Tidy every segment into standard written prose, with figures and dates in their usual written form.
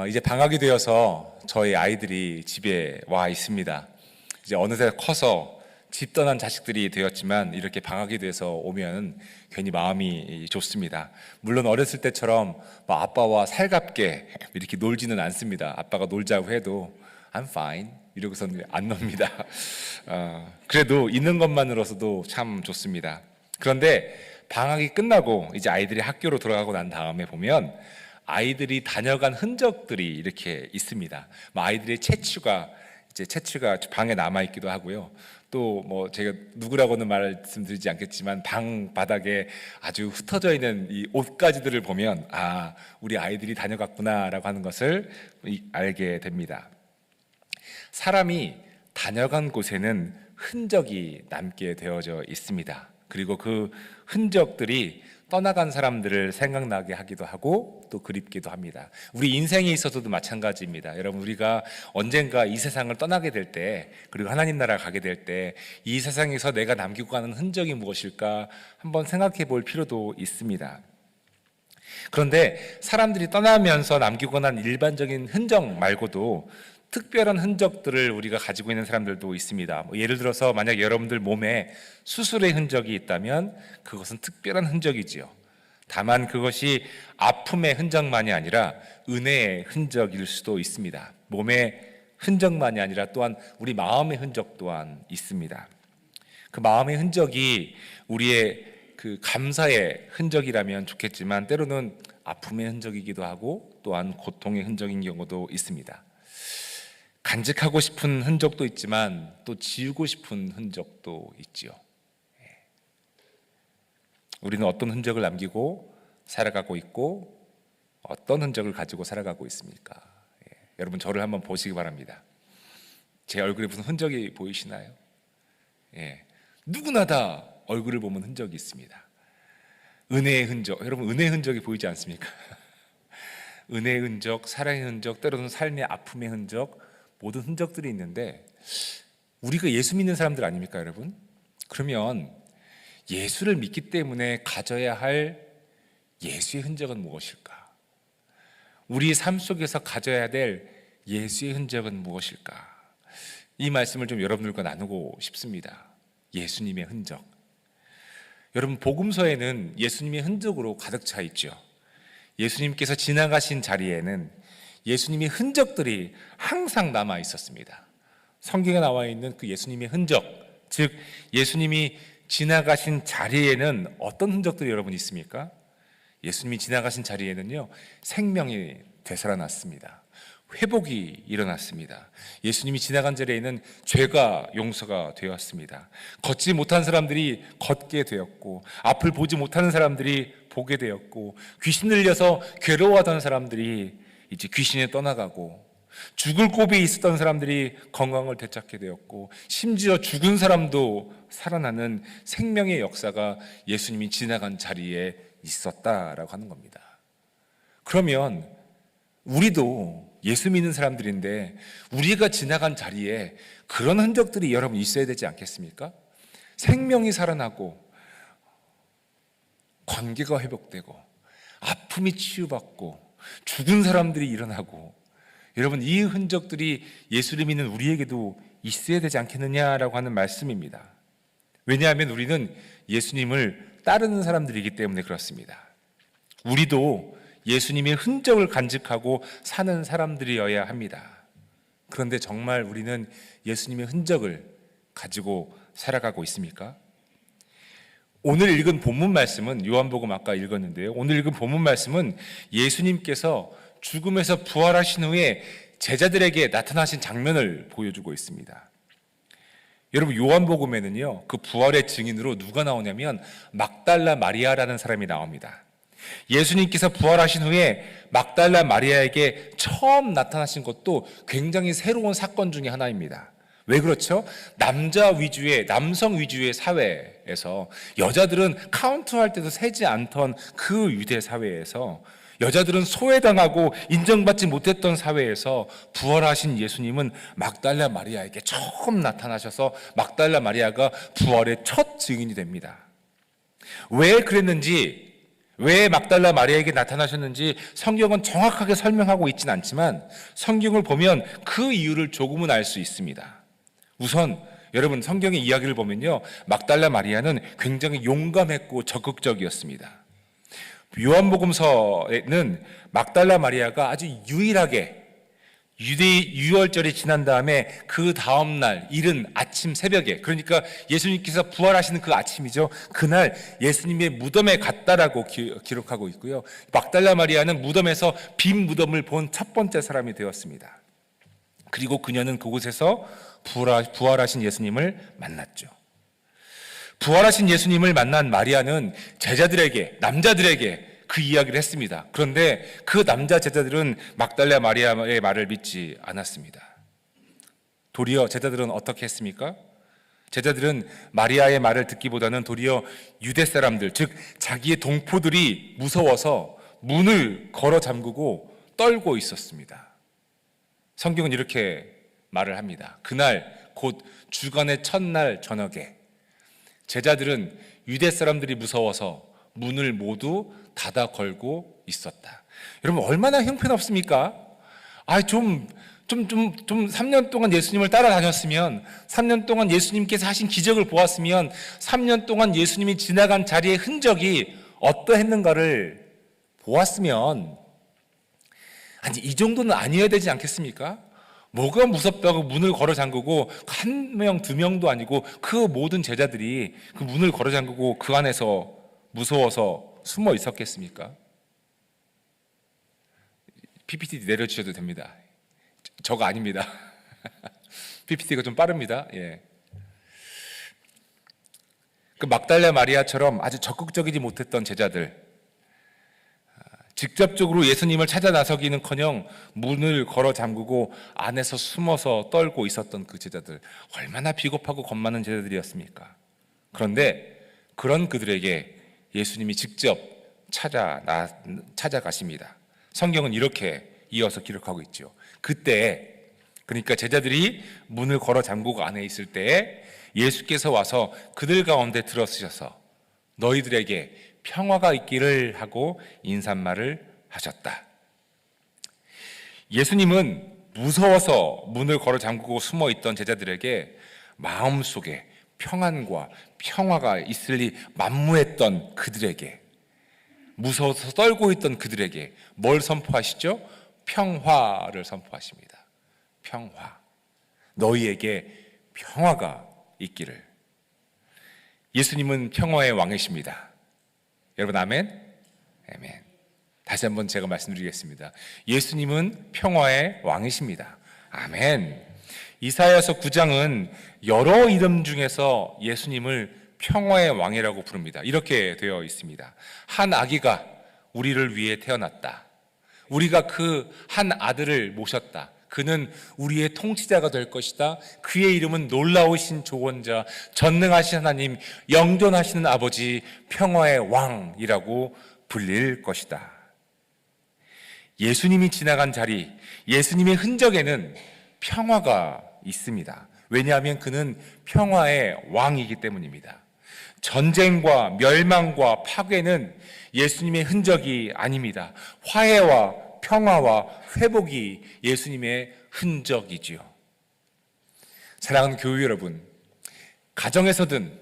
이제 방학이 되어서 저희 아이들이 집에 와 있습니다. 이제 어느새 커서 집 떠난 자식들이 되었지만 이렇게 방학이 돼서 오면 괜히 마음이 좋습니다. 물론 어렸을 때처럼 아빠와 살갑게 이렇게 놀지는 않습니다. 아빠가 놀자고 해도 I'm fine 이러고서는 안 놉니다. 그래도 있는 것만으로서도 참 좋습니다. 그런데 방학이 끝나고 이제 아이들이 학교로 돌아가고 난 다음에 보면 아이들이 다녀간 흔적들이 이렇게 있습니다. 아이들의 채취가 방에 남아 있기도 하고요. 또 제가 누구라고는 말씀드리지 않겠지만 방 바닥에 아주 흩어져 있는 이 옷가지들을 보면 우리 아이들이 다녀갔구나라고 하는 것을 알게 됩니다. 사람이 다녀간 곳에는 흔적이 남게 되어져 있습니다. 그리고 그 흔적들이 떠나간 사람들을 생각나게 하기도 하고 또 그립기도 합니다. 우리 인생에 있어서도 마찬가지입니다. 여러분, 우리가 언젠가 이 세상을 떠나게 될 때, 그리고 하나님 나라 가게 될 때 이 세상에서 내가 남기고 가는 흔적이 무엇일까 한번 생각해 볼 필요도 있습니다. 그런데 사람들이 떠나면서 남기고 난 일반적인 흔적 말고도 특별한 흔적들을 우리가 가지고 있는 사람들도 있습니다. 예를 들어서 만약 여러분들 몸에 수술의 흔적이 있다면 그것은 특별한 흔적이지요. 다만 그것이 아픔의 흔적만이 아니라 은혜의 흔적일 수도 있습니다. 몸의 흔적만이 아니라 또한 우리 마음의 흔적 또한 있습니다. 그 마음의 흔적이 우리의 그 감사의 흔적이라면 좋겠지만 때로는 아픔의 흔적이기도 하고 또한 고통의 흔적인 경우도 있습니다. 간직하고 싶은 흔적도 있지만 또 지우고 싶은 흔적도 있지요. 우리는 어떤 흔적을 남기고 살아가고 있고 어떤 흔적을 가지고 살아가고 있습니까? 여러분, 저를 한번 보시기 바랍니다. 제 얼굴에 무슨 흔적이 보이시나요? 누구나 다 얼굴을 보면 흔적이 있습니다. 은혜의 흔적, 여러분 은혜의 흔적이 보이지 않습니까? 은혜의 흔적, 사랑의 흔적, 때로는 삶의 아픔의 흔적, 모든 흔적들이 있는데 우리가 예수 믿는 사람들 아닙니까, 여러분? 그러면 예수를 믿기 때문에 가져야 할 예수의 흔적은 무엇일까? 우리 삶 속에서 가져야 될 예수의 흔적은 무엇일까? 이 말씀을 좀 여러분들과 나누고 싶습니다. 예수님의 흔적. 여러분, 복음서에는 예수님의 흔적으로 가득 차 있죠. 예수님께서 지나가신 자리에는 예수님의 흔적들이 항상 남아 있었습니다. 성경에 나와 있는 그 예수님의 흔적, 즉 예수님이 지나가신 자리에는 어떤 흔적들이 여러분 있습니까? 예수님이 지나가신 자리에는요, 생명이 되살아났습니다. 회복이 일어났습니다. 예수님이 지나간 자리에는 죄가 용서가 되었습니다. 걷지 못한 사람들이 걷게 되었고, 앞을 보지 못하는 사람들이 보게 되었고, 귀신 들려서 괴로워하던 사람들이 이제 귀신에 떠나가고, 죽을 고비에 있었던 사람들이 건강을 되찾게 되었고, 심지어 죽은 사람도 살아나는 생명의 역사가 예수님이 지나간 자리에 있었다라고 하는 겁니다. 그러면 우리도 예수 믿는 사람들인데 우리가 지나간 자리에 그런 흔적들이 여러분 있어야 되지 않겠습니까? 생명이 살아나고 관계가 회복되고 아픔이 치유받고 죽은 사람들이 일어나고, 여러분 이 흔적들이 예수를 믿는 우리에게도 있어야 되지 않겠느냐라고 하는 말씀입니다. 왜냐하면 우리는 예수님을 따르는 사람들이기 때문에 그렇습니다. 우리도 예수님의 흔적을 간직하고 사는 사람들이어야 합니다. 그런데 정말 우리는 예수님의 흔적을 가지고 살아가고 있습니까? 오늘 읽은 본문 말씀은 요한복음 아까 읽었는데요. 오늘 읽은 본문 말씀은 예수님께서 죽음에서 부활하신 후에 제자들에게 나타나신 장면을 보여주고 있습니다. 여러분, 요한복음에는요, 그 부활의 증인으로 누가 나오냐면 막달라 마리아라는 사람이 나옵니다. 예수님께서 부활하신 후에 막달라 마리아에게 처음 나타나신 것도 굉장히 새로운 사건 중에 하나입니다. 왜 그렇죠? 남성 위주의 사회에서 여자들은 카운트할 때도 세지 않던 그 유대 사회에서, 여자들은 소외당하고 인정받지 못했던 사회에서 부활하신 예수님은 막달라 마리아에게 처음 나타나셔서 막달라 마리아가 부활의 첫 증인이 됩니다. 왜 그랬는지, 왜 막달라 마리아에게 나타나셨는지 성경은 정확하게 설명하고 있지는 않지만 성경을 보면 그 이유를 조금은 알 수 있습니다. 우선 여러분 성경의 이야기를 보면요, 막달라 마리아는 굉장히 용감했고 적극적이었습니다. 요한복음서에는 막달라 마리아가 아주 유일하게 유월절이 지난 다음에 그 다음 날 이른 아침 새벽에, 그러니까 예수님께서 부활하시는 그 아침이죠, 그날 예수님의 무덤에 갔다라고 기록하고 있고요, 막달라 마리아는 무덤에서 빈 무덤을 본 첫 번째 사람이 되었습니다. 그리고 그녀는 그곳에서 부활하신 예수님을 만났죠. 부활하신 예수님을 만난 마리아는 제자들에게, 남자들에게 그 이야기를 했습니다. 그런데 그 남자 제자들은 막달라 마리아의 말을 믿지 않았습니다. 도리어 제자들은 어떻게 했습니까? 제자들은 마리아의 말을 듣기보다는 도리어 유대 사람들, 즉 자기의 동포들이 무서워서 문을 걸어 잠그고 떨고 있었습니다. 성경은 이렇게 말을 합니다. 그날 곧 주간의 첫날 저녁에 제자들은 유대 사람들이 무서워서 문을 모두 닫아 걸고 있었다. 여러분 얼마나 형편없습니까? 3년 동안 예수님을 따라다녔으면, 3년 동안 예수님께서 하신 기적을 보았으면, 3년 동안 예수님이 지나간 자리의 흔적이 어떠했는가를 보았으면, 아니 이 정도는 아니어야 되지 않겠습니까? 뭐가 무섭다고 문을 걸어 잠그고, 한 명, 두 명도 아니고 그 모든 제자들이 그 문을 걸어 잠그고 그 안에서 무서워서 숨어 있었겠습니까? PPT 내려주셔도 됩니다. 저거 아닙니다. PPT가 좀 빠릅니다. 예. 그 막달라 마리아처럼 아주 적극적이지 못했던 제자들, 직접적으로 예수님을 찾아 나서기는커녕 문을 걸어 잠그고 안에서 숨어서 떨고 있었던 그 제자들, 얼마나 비겁하고 겁 많은 제자들이었습니까? 그런데 그런 그들에게 예수님이 직접 찾아가십니다. 성경은 이렇게 이어서 기록하고 있죠. 그때, 그러니까 제자들이 문을 걸어 잠그고 안에 있을 때에 예수께서 와서 그들 가운데 들어서셔서 너희들에게 평화가 있기를 하고 인사말을 하셨다. 예수님은 무서워서 문을 걸어 잠그고 숨어 있던 제자들에게 마음속에 평안과 평화가 있으리 만무했던 그들에게, 무서워서 떨고 있던 그들에게 뭘 선포하시죠? 평화를 선포하십니다. 평화. 너희에게 평화가 있기를. 예수님은 평화의 왕이십니다. 여러분 아멘? 아멘. 다시 한번 제가 말씀드리겠습니다. 예수님은 평화의 왕이십니다. 아멘. 이사야서 9장은 여러 이름 중에서 예수님을 평화의 왕이라고 부릅니다. 이렇게 되어 있습니다. 한 아기가 우리를 위해 태어났다. 우리가 그 한 아들을 모셨다. 그는 우리의 통치자가 될 것이다. 그의 이름은 놀라우신 조언자, 전능하신 하나님, 영존하시는 아버지, 평화의 왕이라고 불릴 것이다. 예수님이 지나간 자리, 예수님의 흔적에는 평화가 있습니다. 왜냐하면 그는 평화의 왕이기 때문입니다. 전쟁과 멸망과 파괴는 예수님의 흔적이 아닙니다. 화해와 평화와 회복이 예수님의 흔적이지요. 사랑하는 교회 여러분, 가정에서든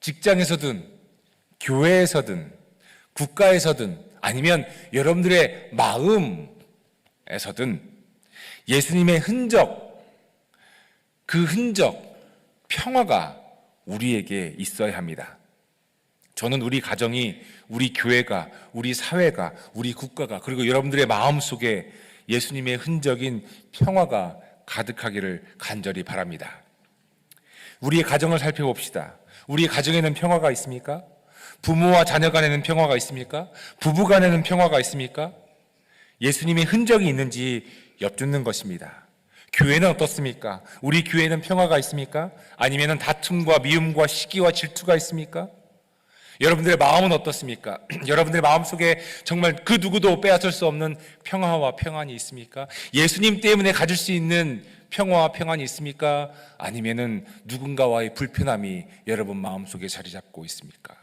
직장에서든 교회에서든 국가에서든 아니면 여러분들의 마음에서든 예수님의 흔적, 그 흔적, 평화가 우리에게 있어야 합니다. 저는 우리 가정이, 우리 교회가, 우리 사회가, 우리 국가가, 그리고 여러분들의 마음속에 예수님의 흔적인 평화가 가득하기를 간절히 바랍니다. 우리의 가정을 살펴봅시다. 우리 가정에는 평화가 있습니까? 부모와 자녀 간에는 평화가 있습니까? 부부 간에는 평화가 있습니까? 예수님의 흔적이 있는지 엿듣는 것입니다. 교회는 어떻습니까? 우리 교회는 평화가 있습니까? 아니면 다툼과 미움과 시기와 질투가 있습니까? 여러분들의 마음은 어떻습니까? 여러분들의 마음속에 정말 그 누구도 빼앗을 수 없는 평화와 평안이 있습니까? 예수님 때문에 가질 수 있는 평화와 평안이 있습니까? 아니면은 누군가와의 불편함이 여러분 마음속에 자리 잡고 있습니까?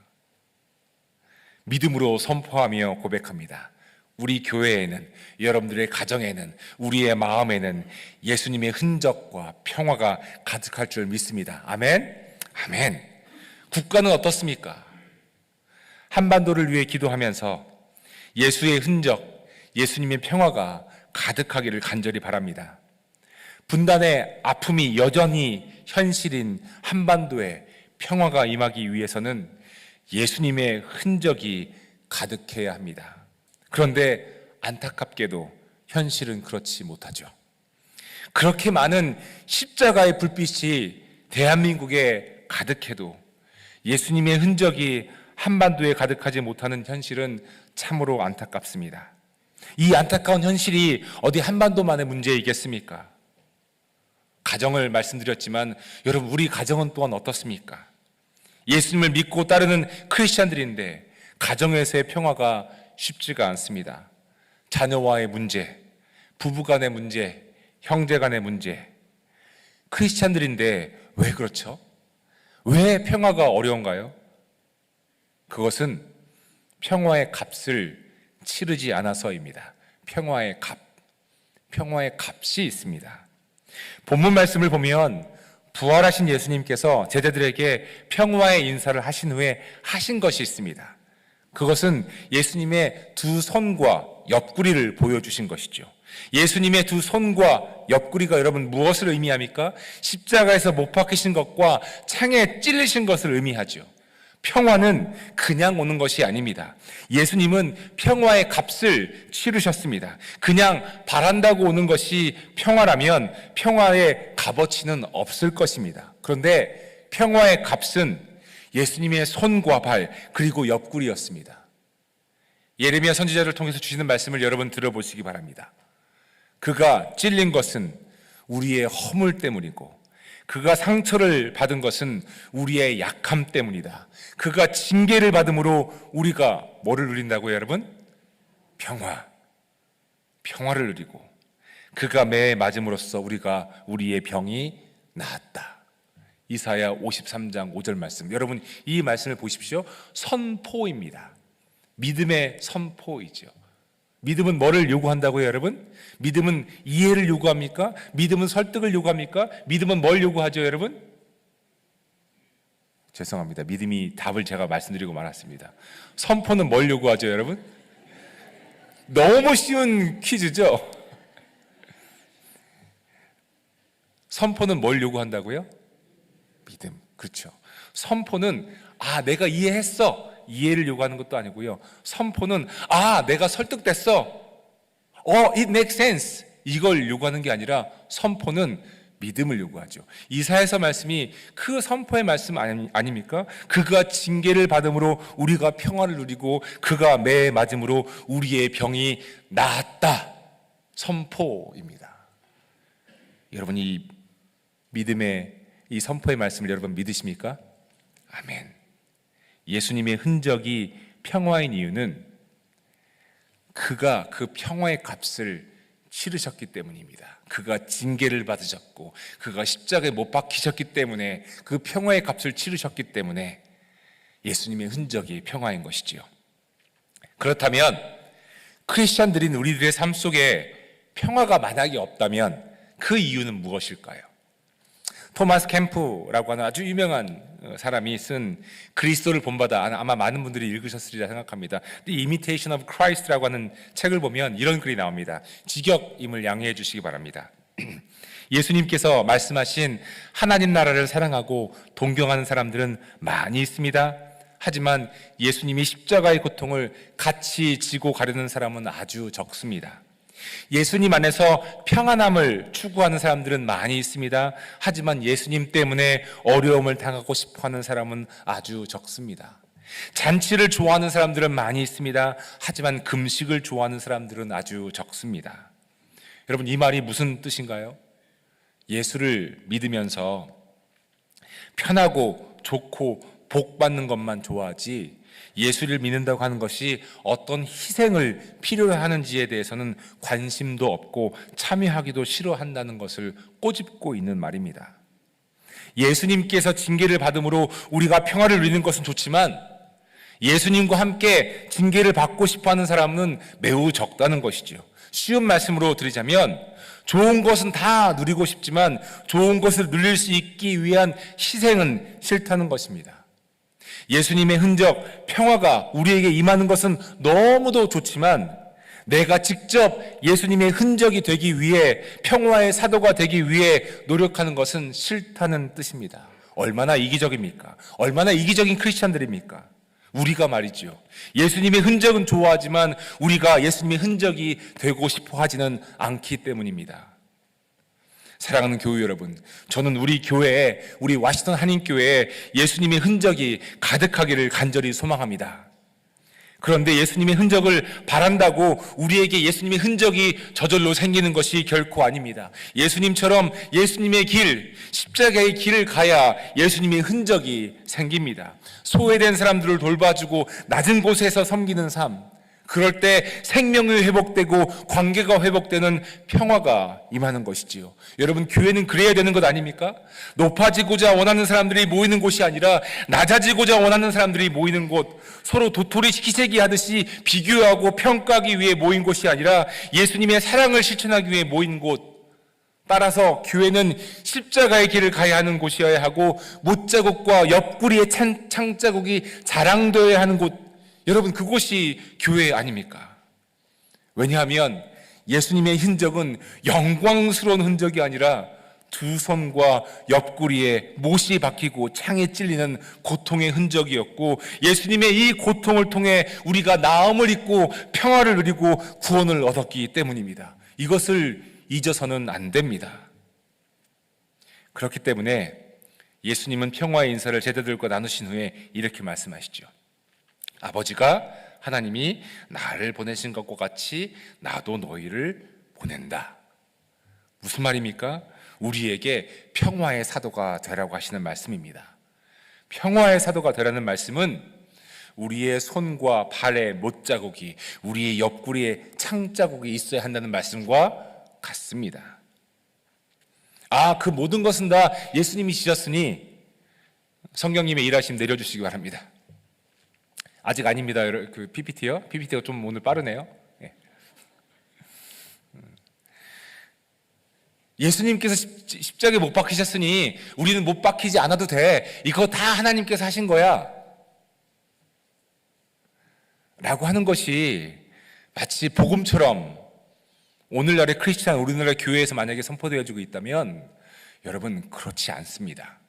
믿음으로 선포하며 고백합니다. 우리 교회에는, 여러분들의 가정에는, 우리의 마음에는 예수님의 흔적과 평화가 가득할 줄 믿습니다. 아멘. 아멘. 국가는 어떻습니까? 한반도를 위해 기도하면서 예수의 흔적, 예수님의 평화가 가득하기를 간절히 바랍니다. 분단의 아픔이 여전히 현실인 한반도에 평화가 임하기 위해서는 예수님의 흔적이 가득해야 합니다. 그런데 안타깝게도 현실은 그렇지 못하죠. 그렇게 많은 십자가의 불빛이 대한민국에 가득해도 예수님의 흔적이 한반도에 가득하지 못하는 현실은 참으로 안타깝습니다. 이 안타까운 현실이 어디 한반도만의 문제이겠습니까? 가정을 말씀드렸지만 여러분, 우리 가정은 또한 어떻습니까? 예수님을 믿고 따르는 크리스찬들인데 가정에서의 평화가 쉽지가 않습니다. 자녀와의 문제, 부부간의 문제, 형제간의 문제. 크리스찬들인데 왜 그렇죠? 왜 평화가 어려운가요? 그것은 평화의 값을 치르지 않아서입니다. 평화의 값이 있습니다. 본문 말씀을 보면 부활하신 예수님께서 제자들에게 평화의 인사를 하신 후에 하신 것이 있습니다. 그것은 예수님의 두 손과 옆구리를 보여주신 것이죠. 예수님의 두 손과 옆구리가 여러분 무엇을 의미합니까? 십자가에서 못 박히신 것과 창에 찔리신 것을 의미하죠. 평화는 그냥 오는 것이 아닙니다. 예수님은 평화의 값을 치르셨습니다. 그냥 바란다고 오는 것이 평화라면 평화의 값어치는 없을 것입니다. 그런데 평화의 값은 예수님의 손과 발 그리고 옆구리였습니다. 예레미야 선지자를 통해서 주시는 말씀을 여러분 들어보시기 바랍니다. 그가 찔린 것은 우리의 허물 때문이고 그가 상처를 받은 것은 우리의 약함 때문이다. 그가 징계를 받음으로 우리가 뭐를 누린다고요, 여러분? 평화를 누리고 그가 매에 맞음으로써 우리의 병이 나았다. 이사야 53장 5절 말씀. 여러분, 이 말씀을 보십시오. 선포입니다. 믿음의 선포이죠. 믿음은 뭐를 요구한다고요, 여러분? 믿음은 이해를 요구합니까? 믿음은 설득을 요구합니까? 믿음은 뭘 요구하죠, 여러분? 죄송합니다. 믿음이 답을 제가 말씀드리고 말았습니다. 선포는 뭘 요구하죠, 여러분? 너무 쉬운 퀴즈죠? 선포는 뭘 요구한다고요? 믿음. 그렇죠. 선포는 내가 이해했어. 이해를 요구하는 것도 아니고요. 선포는 내가 설득됐어. it makes sense. 이걸 요구하는 게 아니라 선포는 믿음을 요구하죠. 이사야서 말씀이 그 선포의 말씀 아닙니까? 그가 징계를 받음으로 우리가 평화를 누리고 그가 매에 맞음으로 우리의 병이 나았다. 선포입니다. 여러분, 이 믿음의 이 선포의 말씀을 여러분 믿으십니까? 아멘. 예수님의 흔적이 평화인 이유는 그가 그 평화의 값을 치르셨기 때문입니다. 그가 징계를 받으셨고 그가 십자가에 못 박히셨기 때문에 그 평화의 값을 치르셨기 때문에 예수님의 흔적이 평화인 것이지요. 그렇다면 크리스찬들인 우리들의 삶 속에 평화가 만약에 없다면 그 이유는 무엇일까요? 토마스 캠프라고 하는 아주 유명한 사람이 쓴 그리스도를 본받아, 아마 많은 분들이 읽으셨으리라 생각합니다. The Imitation of Christ라고 하는 책을 보면 이런 글이 나옵니다. 직역임을 양해해 주시기 바랍니다. 예수님께서 말씀하신 하나님 나라를 사랑하고 동경하는 사람들은 많이 있습니다. 하지만 예수님이 십자가의 고통을 같이 지고 가려는 사람은 아주 적습니다. 예수님 안에서 평안함을 추구하는 사람들은 많이 있습니다. 하지만 예수님 때문에 어려움을 당하고 싶어하는 사람은 아주 적습니다. 잔치를 좋아하는 사람들은 많이 있습니다. 하지만 금식을 좋아하는 사람들은 아주 적습니다. 여러분, 이 말이 무슨 뜻인가요? 예수를 믿으면서 편하고 좋고 복 받는 것만 좋아하지 예수를 믿는다고 하는 것이 어떤 희생을 필요로 하는지에 대해서는 관심도 없고 참여하기도 싫어한다는 것을 꼬집고 있는 말입니다. 예수님께서 징계를 받음으로 우리가 평화를 누리는 것은 좋지만 예수님과 함께 징계를 받고 싶어하는 사람은 매우 적다는 것이죠. 쉬운 말씀으로 드리자면 좋은 것은 다 누리고 싶지만 좋은 것을 누릴 수 있기 위한 희생은 싫다는 것입니다. 예수님의 흔적, 평화가 우리에게 임하는 것은 너무도 좋지만 내가 직접 예수님의 흔적이 되기 위해, 평화의 사도가 되기 위해 노력하는 것은 싫다는 뜻입니다. 얼마나 이기적입니까? 얼마나 이기적인 크리스찬들입니까? 우리가 말이죠. 예수님의 흔적은 좋아하지만 우리가 예수님의 흔적이 되고 싶어 하지는 않기 때문입니다. 사랑하는 교회 여러분, 저는 우리 교회에, 우리 와시턴 한인교회에 예수님의 흔적이 가득하기를 간절히 소망합니다. 그런데 예수님의 흔적을 바란다고 우리에게 예수님의 흔적이 저절로 생기는 것이 결코 아닙니다. 예수님처럼 예수님의 길, 십자가의 길을 가야 예수님의 흔적이 생깁니다. 소외된 사람들을 돌봐주고 낮은 곳에서 섬기는 삶, 그럴 때 생명이 회복되고 관계가 회복되는 평화가 임하는 것이지요. 여러분, 교회는 그래야 되는 것 아닙니까? 높아지고자 원하는 사람들이 모이는 곳이 아니라 낮아지고자 원하는 사람들이 모이는 곳, 서로 도토리 키재기 하듯이 비교하고 평가하기 위해 모인 곳이 아니라 예수님의 사랑을 실천하기 위해 모인 곳, 따라서 교회는 십자가의 길을 가야 하는 곳이어야 하고 못자국과 옆구리의 창자국이 자랑되어야 하는 곳, 여러분, 그곳이 교회 아닙니까? 왜냐하면 예수님의 흔적은 영광스러운 흔적이 아니라 두 손과 옆구리에 못이 박히고 창에 찔리는 고통의 흔적이었고, 예수님의 이 고통을 통해 우리가 나음을 입고 평화를 누리고 구원을 얻었기 때문입니다. 이것을 잊어서는 안 됩니다. 그렇기 때문에 예수님은 평화의 인사를 제자들과 나누신 후에 이렇게 말씀하시죠. 아버지가, 하나님이 나를 보내신 것과 같이 나도 너희를 보낸다. 무슨 말입니까? 우리에게 평화의 사도가 되라고 하시는 말씀입니다. 평화의 사도가 되라는 말씀은 우리의 손과 발에 못자국이, 우리의 옆구리에 창자국이 있어야 한다는 말씀과 같습니다. 그 모든 것은 다 예수님이 지셨으니 성령님의 일하심 내려주시기 바랍니다. 아직 아닙니다. 그 PPT요? PPT가 좀 오늘 빠르네요. 예수님께서 십자가에 못 박히셨으니 우리는 못 박히지 않아도 돼. 이거 다 하나님께서 하신 거야. 라고 하는 것이 마치 복음처럼 오늘날의 크리스찬, 우리나라 교회에서 만약에 선포되어지고 있다면 여러분, 그렇지 않습니다.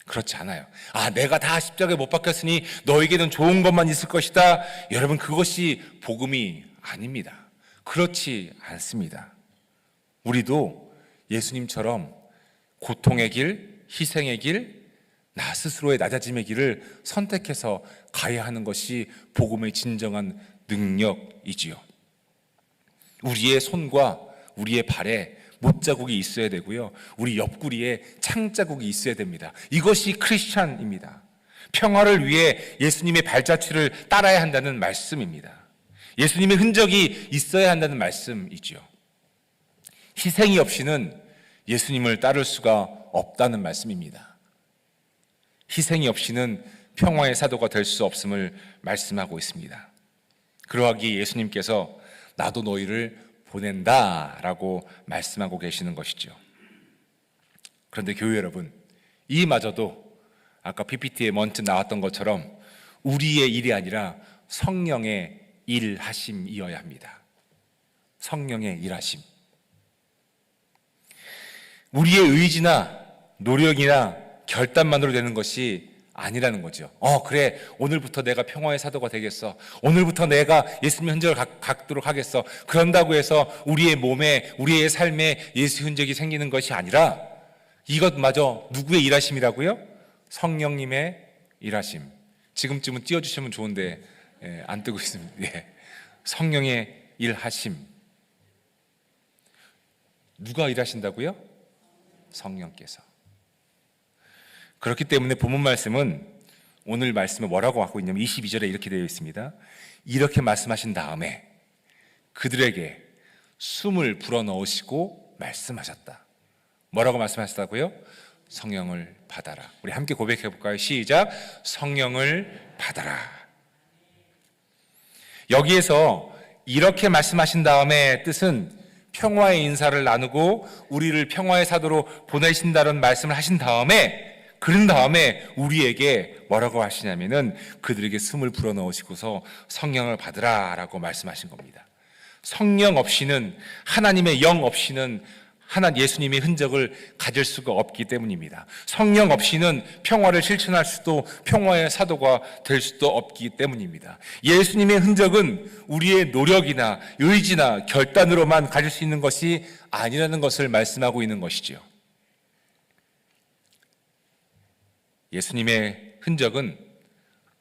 그렇지 않아요. 내가 다 십자가에 못 박혔으니 너에게는 좋은 것만 있을 것이다. 여러분, 그것이 복음이 아닙니다. 그렇지 않습니다. 우리도 예수님처럼 고통의 길, 희생의 길, 나 스스로의 낮아짐의 길을 선택해서 가야 하는 것이 복음의 진정한 능력이지요. 우리의 손과 우리의 발에 못자국이 있어야 되고요, 우리 옆구리에 창자국이 있어야 됩니다. 이것이 크리스찬입니다. 평화를 위해 예수님의 발자취를 따라야 한다는 말씀입니다. 예수님의 흔적이 있어야 한다는 말씀이죠. 희생이 없이는 예수님을 따를 수가 없다는 말씀입니다. 희생이 없이는 평화의 사도가 될 수 없음을 말씀하고 있습니다. 그러하기에 예수님께서 나도 너희를 보낸다라고 말씀하고 계시는 것이죠. 그런데 교회 여러분, 이마저도 아까 PPT에 먼저 나왔던 것처럼 우리의 일이 아니라 성령의 일하심이어야 합니다. 성령의 일하심. 우리의 의지나 노력이나 결단만으로 되는 것이 아니라는 거죠. 그래, 오늘부터 내가 평화의 사도가 되겠어. 오늘부터 내가 예수님의 흔적을 갖도록 하겠어. 그런다고 해서 우리의 몸에, 우리의 삶에 예수 흔적이 생기는 것이 아니라 이것마저 누구의 일하심이라고요? 성령님의 일하심. 지금쯤은 띄워주시면 좋은데 안 뜨고 있습니다. 성령의 일하심. 누가 일하신다고요? 성령께서. 그렇기 때문에 본문 말씀은, 오늘 말씀을 뭐라고 하고 있냐면 22절에 이렇게 되어 있습니다. 이렇게 말씀하신 다음에 그들에게 숨을 불어넣으시고 말씀하셨다. 뭐라고 말씀하셨다고요? 성령을 받아라. 우리 함께 고백해 볼까요? 시작. 성령을 받아라. 여기에서 이렇게 말씀하신 다음에 뜻은 평화의 인사를 나누고 우리를 평화의 사도로 보내신다는 말씀을 하신 다음에, 그런 다음에 우리에게 뭐라고 하시냐면은 그들에게 숨을 불어넣으시고서 성령을 받으라 라고 말씀하신 겁니다. 성령 없이는, 하나님의 영 없이는 예수님의 흔적을 가질 수가 없기 때문입니다. 성령 없이는 평화를 실천할 수도, 평화의 사도가 될 수도 없기 때문입니다. 예수님의 흔적은 우리의 노력이나 의지나 결단으로만 가질 수 있는 것이 아니라는 것을 말씀하고 있는 것이지요. 예수님의 흔적은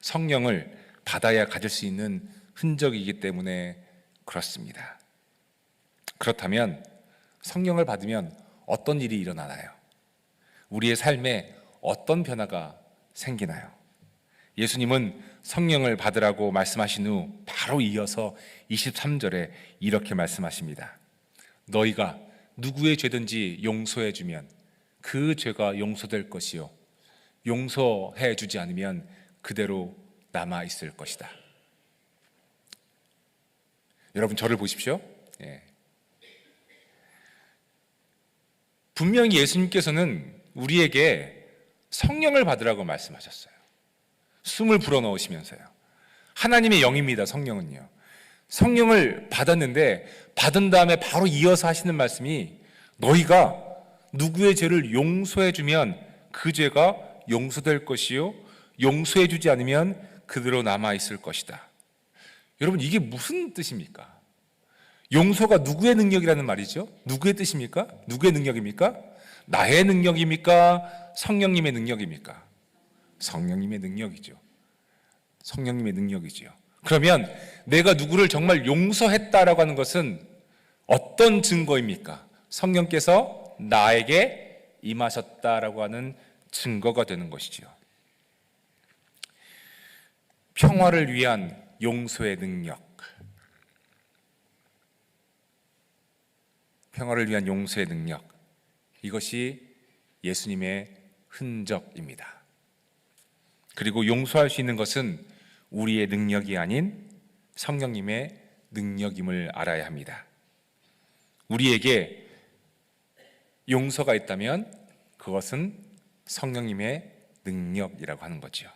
성령을 받아야 가질 수 있는 흔적이기 때문에 그렇습니다. 그렇다면 성령을 받으면 어떤 일이 일어나나요? 우리의 삶에 어떤 변화가 생기나요? 예수님은 성령을 받으라고 말씀하신 후 바로 이어서 23절에 이렇게 말씀하십니다. 너희가 누구의 죄든지 용서해 주면 그 죄가 용서될 것이요, 용서해 주지 않으면 그대로 남아 있을 것이다. 여러분, 저를 보십시오. 분명히 예수님께서는 우리에게 성령을 받으라고 말씀하셨어요. 숨을 불어넣으시면서요. 하나님의 영입니다, 성령은요. 성령을 받았는데 받은 다음에 바로 이어서 하시는 말씀이 너희가 누구의 죄를 용서해 주면 그 죄가 용서될 것이요, 용서해 주지 않으면 그대로 남아 있을 것이다. 여러분, 이게 무슨 뜻입니까? 용서가 누구의 능력이라는 말이죠? 누구의 뜻입니까? 누구의 능력입니까? 나의 능력입니까? 성령님의 능력입니까? 성령님의 능력이죠. 성령님의 능력이죠. 그러면 내가 누구를 정말 용서했다라고 하는 것은 어떤 증거입니까? 성령께서 나에게 임하셨다라고 하는 증거가 되는 것이죠. 평화를 위한 용서의 능력, 평화를 위한 용서의 능력, 이것이 예수님의 흔적입니다. 그리고 용서할 수 있는 것은 우리의 능력이 아닌 성령님의 능력임을 알아야 합니다. 우리에게 용서가 있다면 그것은 성령님의 능력이라고 하는 거죠.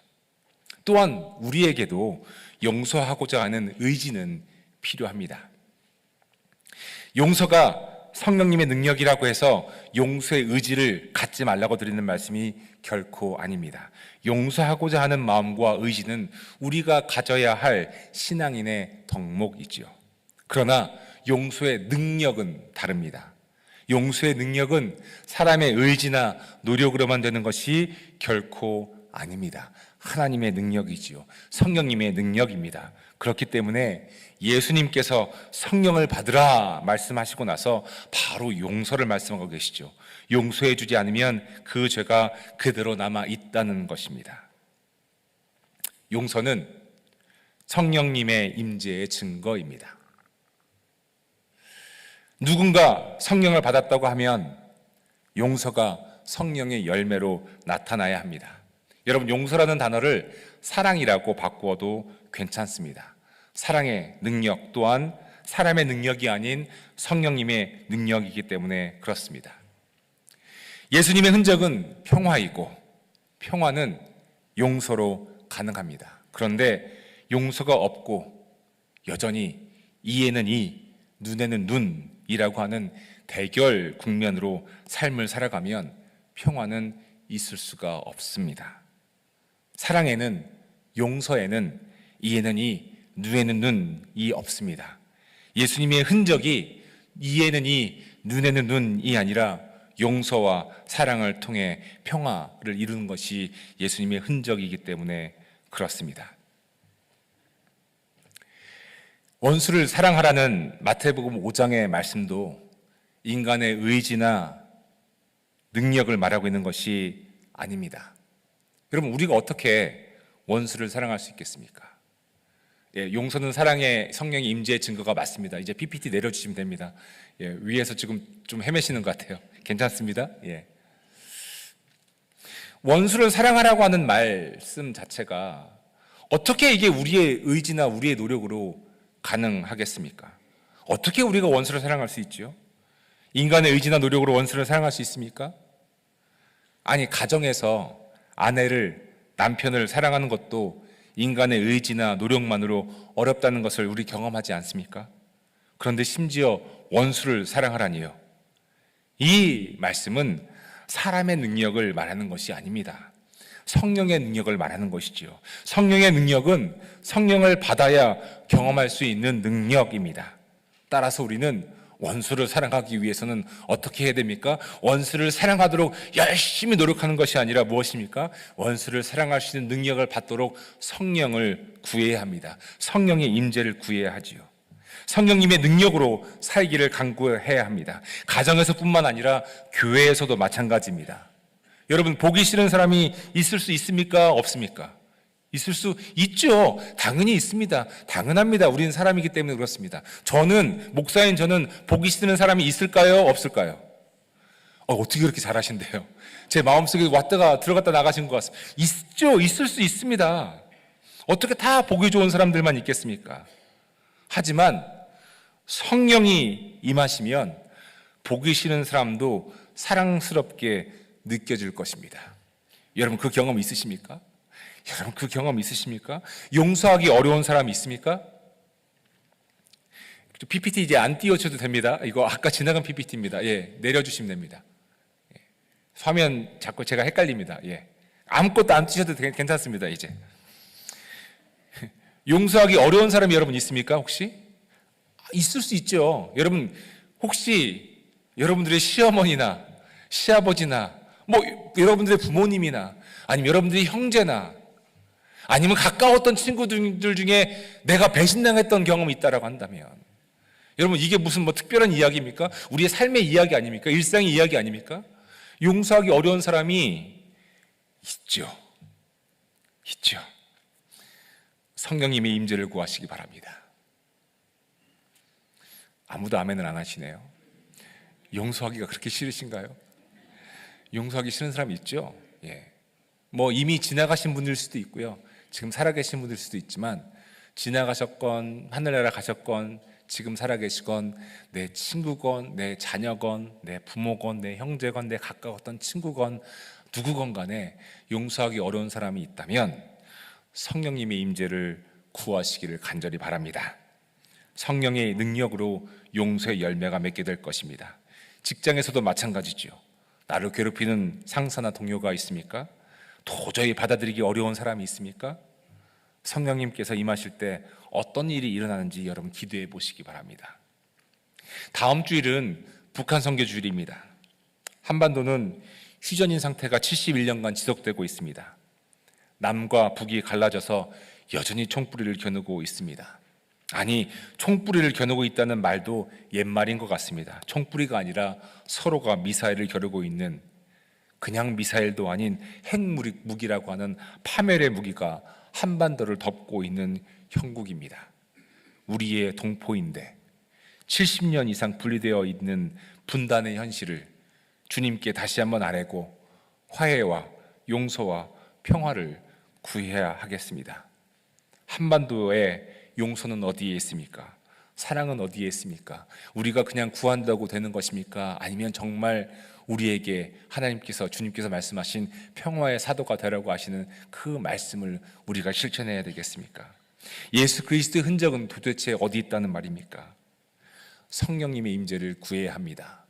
또한 우리에게도 용서하고자 하는 의지는 필요합니다. 용서가 성령님의 능력이라고 해서 용서의 의지를 갖지 말라고 드리는 말씀이 결코 아닙니다. 용서하고자 하는 마음과 의지는 우리가 가져야 할 신앙인의 덕목이지요. 그러나 용서의 능력은 다릅니다. 용서의 능력은 사람의 의지나 노력으로만 되는 것이 결코 아닙니다. 하나님의 능력이지요. 성령님의 능력입니다. 그렇기 때문에 예수님께서 성령을 받으라 말씀하시고 나서 바로 용서를 말씀하고 계시죠. 용서해 주지 않으면 그 죄가 그대로 남아 있다는 것입니다. 용서는 성령님의 임재의 증거입니다. 누군가 성령을 받았다고 하면 용서가 성령의 열매로 나타나야 합니다. 여러분, 용서라는 단어를 사랑이라고 바꾸어도 괜찮습니다. 사랑의 능력 또한 사람의 능력이 아닌 성령님의 능력이기 때문에 그렇습니다. 예수님의 흔적은 평화이고 평화는 용서로 가능합니다. 그런데 용서가 없고 여전히 이에는 이, 눈에는 눈이라고 하는 대결 국면으로 삶을 살아가면 평화는 있을 수가 없습니다. 사랑에는, 용서에는 이에는 이, 눈에는 눈이 없습니다. 예수님의 흔적이 이에는 이, 눈에는 눈이 아니라 용서와 사랑을 통해 평화를 이루는 것이 예수님의 흔적이기 때문에 그렇습니다. 원수를 사랑하라는 마태복음 5장의 말씀도 인간의 의지나 능력을 말하고 있는 것이 아닙니다. 여러분, 우리가 어떻게 원수를 사랑할 수 있겠습니까? 용서는 사랑의 성령의 임재의 증거가 맞습니다. 이제 PPT 내려주시면 됩니다. 위에서 지금 좀 헤매시는 것 같아요. 괜찮습니다. 원수를 사랑하라고 하는 말씀 자체가 어떻게 이게 우리의 의지나 우리의 노력으로 가능하겠습니까? 어떻게 우리가 원수를 사랑할 수 있지요? 인간의 의지나 노력으로 원수를 사랑할 수 있습니까? 아니, 가정에서 아내를, 남편을 사랑하는 것도 인간의 의지나 노력만으로 어렵다는 것을 우리 경험하지 않습니까? 그런데 심지어 원수를 사랑하라니요. 이 말씀은 사람의 능력을 말하는 것이 아닙니다. 성령의 능력을 말하는 것이지요. 성령의 능력은 성령을 받아야 경험할 수 있는 능력입니다. 따라서 우리는 원수를 사랑하기 위해서는 어떻게 해야 됩니까? 원수를 사랑하도록 열심히 노력하는 것이 아니라 무엇입니까? 원수를 사랑할 수 있는 능력을 받도록 성령을 구해야 합니다. 성령의 임재를 구해야 하지요. 성령님의 능력으로 살기를 간구해야 합니다. 가정에서뿐만 아니라 교회에서도 마찬가지입니다. 여러분, 보기 싫은 사람이 있을 수 있습니까? 없습니까? 있을 수 있죠. 당연히 있습니다. 당연합니다. 우리는 사람이기 때문에 그렇습니다. 목사인 저는 보기 싫은 사람이 있을까요? 없을까요? 어떻게 그렇게 잘하신대요? 제 마음속에 왔다가 들어갔다 나가신 것 같습니다. 있죠. 있을 수 있습니다. 어떻게 다 보기 좋은 사람들만 있겠습니까? 하지만 성령이 임하시면 보기 싫은 사람도 사랑스럽게 느껴질 것입니다. 여러분, 그 경험 있으십니까? 여러분, 그 경험 있으십니까? 용서하기 어려운 사람이 있습니까? PPT 이제 안 띄워줘도 됩니다. 이거 아까 지나간 PPT입니다. 예, 내려주시면 됩니다. 예, 화면 자꾸 제가 헷갈립니다. 예, 아무것도 안 띄셔도 괜찮습니다. 이제 용서하기 어려운 사람이 여러분 있습니까? 혹시? 있을 수 있죠. 여러분, 혹시 여러분들의 시어머니나 시아버지나 여러분들의 부모님이나 아니면 여러분들의 형제나 아니면 가까웠던 친구들 중에 내가 배신당했던 경험이 있다라고 한다면, 여러분, 이게 무슨 특별한 이야기입니까? 우리의 삶의 이야기 아닙니까? 일상의 이야기 아닙니까? 용서하기 어려운 사람이 있죠. 있죠. 성령님의 임재를 구하시기 바랍니다. 아무도 아멘을 안 하시네요. 용서하기가 그렇게 싫으신가요? 용서하기 싫은 사람이 있죠. 예. 이미 지나가신 분일 수도 있고요. 지금 살아계신 분일 수도 있지만, 지나가셨건 하늘나라 가셨건 지금 살아계시건 내 친구건 내 자녀건 내 부모건 내 형제건 내 가까웠던 친구건 누구건 간에 용서하기 어려운 사람이 있다면 성령님의 임재를 구하시기를 간절히 바랍니다. 성령의 능력으로 용서의 열매가 맺게 될 것입니다. 직장에서도 마찬가지죠. 나를 괴롭히는 상사나 동료가 있습니까? 도저히 받아들이기 어려운 사람이 있습니까? 성령님께서 임하실 때 어떤 일이 일어나는지 여러분 기도해 보시기 바랍니다. 다음 주일은 북한 선교 주일입니다. 한반도는 휴전인 상태가 71년간 지속되고 있습니다. 남과 북이 갈라져서 여전히 총뿌리를 겨누고 있습니다. 아니, 총뿌리를 겨누고 있다는 말도 옛말인 것 같습니다. 총뿌리가 아니라 서로가 미사일을 겨루고 있는, 그냥 미사일도 아닌 핵무기라고 하는 파멸의 무기가 한반도를 덮고 있는 형국입니다. 우리의 동포인데 70년 이상 분리되어 있는 분단의 현실을 주님께 다시 한번 아뢰고 화해와 용서와 평화를 구해야 하겠습니다. 한반도의 용서는 어디에 있습니까? 사랑은 어디에 있습니까? 우리가 그냥 구한다고 되는 것입니까? 아니면 정말 우리에게 하나님께서, 주님께서 말씀하신 평화의 사도가 되라고 하시는 그 말씀을 우리가 실천해야 되겠습니까? 예수 그리스도의 흔적은 도대체 어디 있다는 말입니까? 성령님의 임재를 구해야 합니다.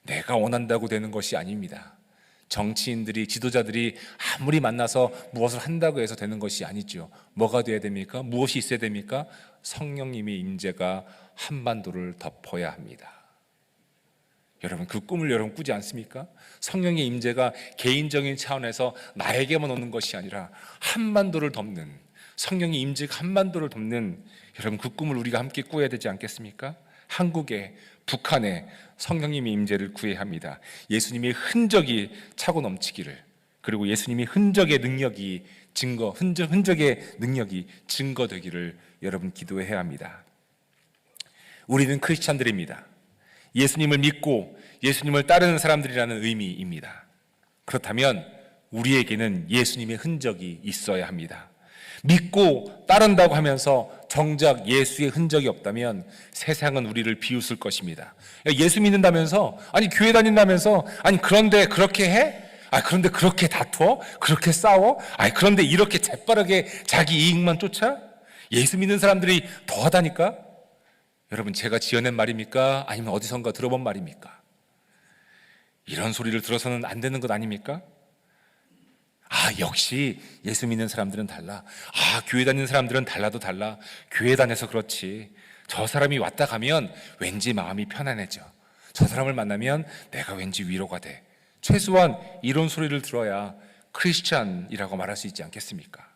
내가 원한다고 되는 것이 아닙니다. 정치인들이, 지도자들이 아무리 만나서 무엇을 한다고 해서 되는 것이 아니죠. 뭐가 돼야 됩니까? 무엇이 있어야 됩니까? 성령님의 임재가 한반도를 덮어야 합니다. 여러분, 그 꿈을 여러분 꾸지 않습니까? 성령의 임재가 개인적인 차원에서 나에게만 오는 것이 아니라 한반도를 덮는, 성령의 임재가 한반도를 덮는, 여러분, 그 꿈을 우리가 함께 꾸어야 되지 않겠습니까? 한국에, 북한에 성령님의 임재를 구해야 합니다. 예수님의 흔적이 차고 넘치기를, 그리고 예수님의 흔적의 능력이 흔적의 능력이 증거되기를 여러분 기도해야 합니다. 우리는 크리스찬들입니다. 예수님을 믿고 예수님을 따르는 사람들이라는 의미입니다. 그렇다면 우리에게는 예수님의 흔적이 있어야 합니다. 믿고 따른다고 하면서 정작 예수의 흔적이 없다면 세상은 우리를 비웃을 것입니다. 예수 믿는다면서, 아니 교회 다닌다면서, 아니 그런데 그렇게 해? 아 그런데 그렇게 다투어? 그렇게 싸워? 아 그런데 이렇게 재빠르게 자기 이익만 쫓아? 예수 믿는 사람들이 더하다니까? 여러분 제가 지어낸 말입니까? 아니면 어디선가 들어본 말입니까? 이런 소리를 들어서는 안 되는 것 아닙니까? 아 역시 예수 믿는 사람들은 달라. 아 교회 다니는 사람들은 달라도 달라. 교회 다녀서 그렇지. 저 사람이 왔다 가면 왠지 마음이 편안해져. 저 사람을 만나면 내가 왠지 위로가 돼. 최소한 이런 소리를 들어야 크리스찬이라고 말할 수 있지 않겠습니까?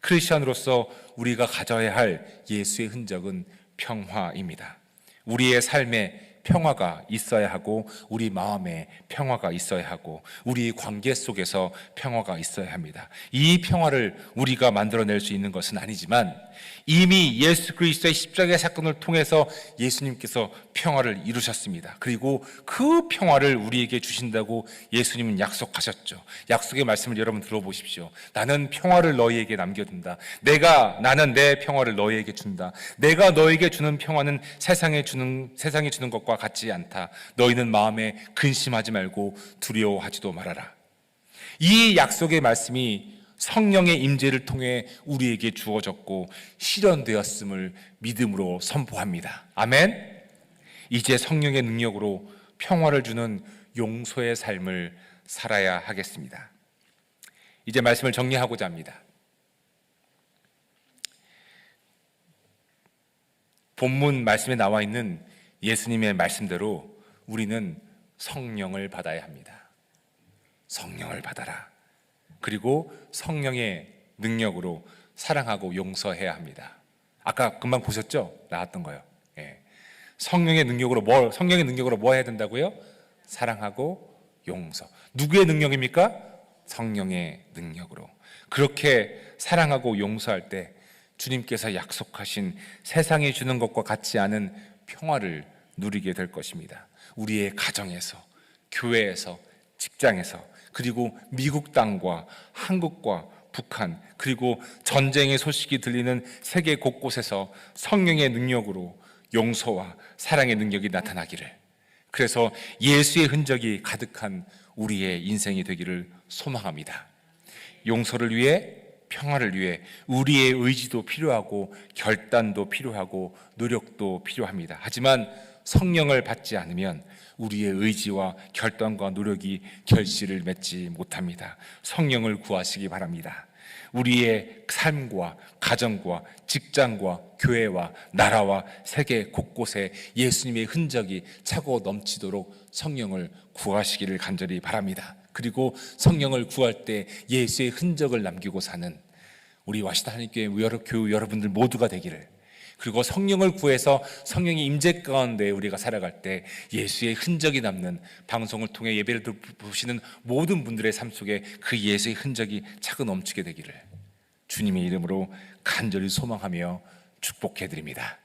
크리스찬으로서 우리가 가져야 할 예수의 흔적은 평화입니다. 우리의 삶에 평화가 있어야 하고 우리 마음에 평화가 있어야 하고 우리 관계 속에서 평화가 있어야 합니다. 이 평화를 우리가 만들어낼 수 있는 것은 아니지만 이미 예수 그리스도의 십자가의 사건을 통해서 예수님께서 평화를 이루셨습니다. 그리고 그 평화를 우리에게 주신다고 예수님은 약속하셨죠. 약속의 말씀을 여러분 들어보십시오. 나는 평화를 너희에게 남겨둔다. 나는 내 평화를 너희에게 준다. 내가 너희에게 주는 평화는 세상이 주는 것과 같지 않다. 너희는 마음에 근심하지 말고 두려워하지도 말아라. 이 약속의 말씀이 성령의 임재를 통해 우리에게 주어졌고 실현되었음을 믿음으로 선포합니다. 아멘. 이제 성령의 능력으로 평화를 주는 용서의 삶을 살아야 하겠습니다. 이제 말씀을 정리하고자 합니다. 본문 말씀에 나와 있는 예수님의 말씀대로 우리는 성령을 받아야 합니다. 성령을 받아라. 그리고 성령의 능력으로 사랑하고 용서해야 합니다. 아까 금방 보셨죠? 나왔던 거요. 예. 성령의 능력으로 뭐 해야 된다고요? 사랑하고 용서. 누구의 능력입니까? 성령의 능력으로. 그렇게 사랑하고 용서할 때 주님께서 약속하신 세상이 주는 것과 같지 않은 평화를 누리게 될 것입니다. 우리의 가정에서, 교회에서, 직장에서, 그리고 미국 땅과 한국과 북한, 그리고 전쟁의 소식이 들리는 세계 곳곳에서 성령의 능력으로 용서와 사랑의 능력이 나타나기를, 그래서 예수의 흔적이 가득한 우리의 인생이 되기를 소망합니다. 용서를 위해, 평화를 위해 우리의 의지도 필요하고 결단도 필요하고 노력도 필요합니다. 하지만 성령을 받지 않으면 우리의 의지와 결단과 노력이 결실을 맺지 못합니다. 성령을 구하시기 바랍니다. 우리의 삶과 가정과 직장과 교회와 나라와 세계 곳곳에 예수님의 흔적이 차고 넘치도록 성령을 구하시기를 간절히 바랍니다. 그리고 성령을 구할 때 예수의 흔적을 남기고 사는 우리 와시다 하나님교회 교우 여러분들 모두가 되기를, 그리고 성령을 구해서 성령의 임재 가운데 우리가 살아갈 때 예수의 흔적이 남는, 방송을 통해 예배를 보시는 모든 분들의 삶 속에 그 예수의 흔적이 차고 넘치게 되기를 주님의 이름으로 간절히 소망하며 축복해 드립니다.